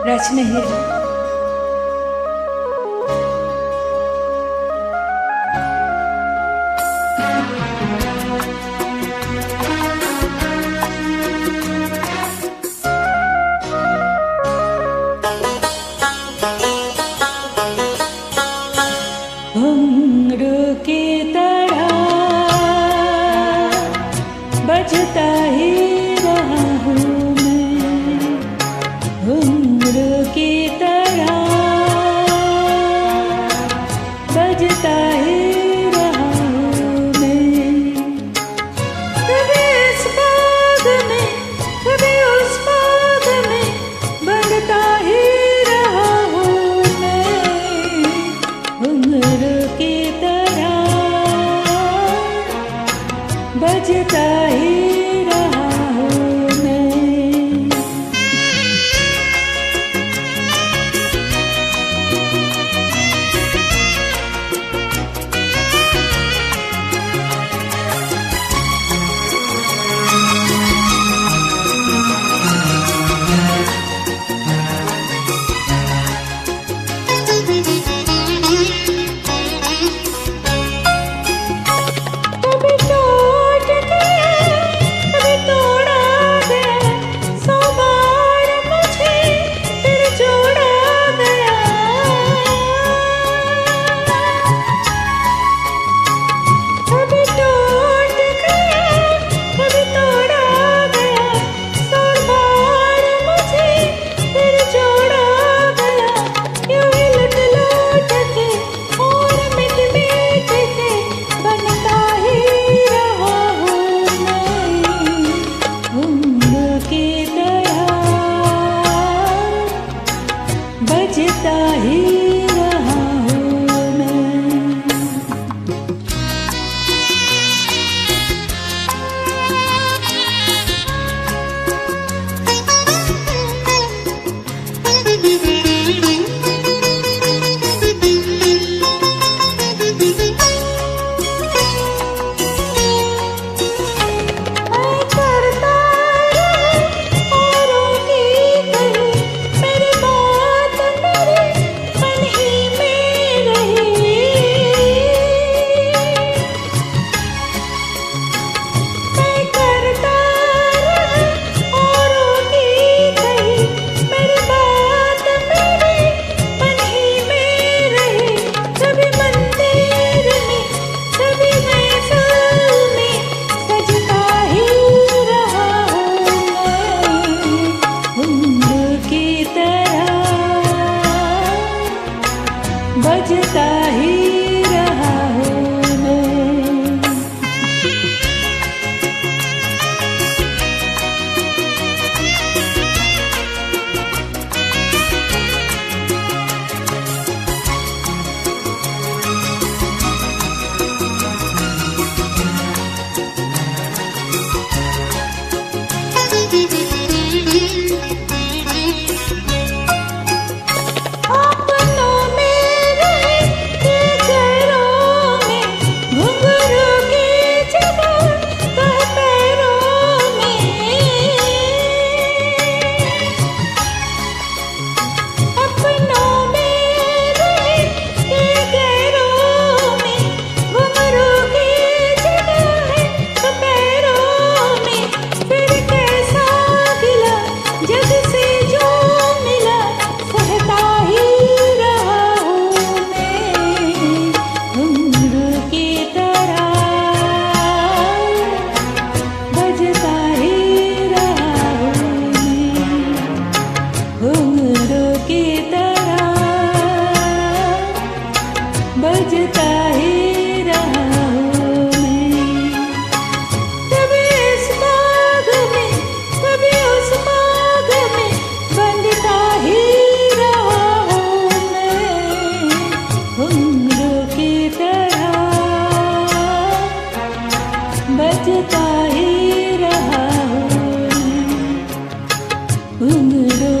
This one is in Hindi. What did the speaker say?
रचना ही घुंघरू की तरह बजता ही रहा हूँ मैं, घुंघरू की तरह बजता ही रहा हूँ मैं। कभी इस बाग में कभी उस बाग में बनता ही रहा हूँ मैं, घुंघरू की तरह बजता ही रहा हूँ मैं। कभी टूट गया कभी तोड़ा गया, 100 बार मुझे फिर जोड़ा गया। कभी टूट गया कभी तोड़ा गया, 100 बार मुझे फिर जोड़ा गया। यूं ही लुट लुट के और मिट मिट के बनता ही रहा हूँ मैं, घुंघरू की तरह बजता ही रहा हूँ मैं। मैं करता रहा औरों की कही, मेरी बात मेरे मन ही में रही। मैं करता रहा औरों की कही, मेरी बात मेरे मन ही में रही। कभी मंदिर में कभी महफिल में सजता ही रहा हूँ मैं, घुंघरू की तरह बजता ही रहा हूँ मैं। अपनों में रहे ये घरों में, घुंघरू की जगह कह पैरों में। अपनों में रहे ये घरों में, घुंघरू की जगह है कह पैरों में। फिर कैसा गिला जग से जो मिला, सहता ही रहा हूँ मैं, घुंघरू की तरह बजता ही रहा हूँ मैं, घुंघरू की तरह बजता ही रहा हूँ मैं। कभी इस बाग में कभी उस बाग में बनता ही रहा हूँ मैं, घुंघरू की तरह बजता ही रहा हूँ मैं, घुंघरू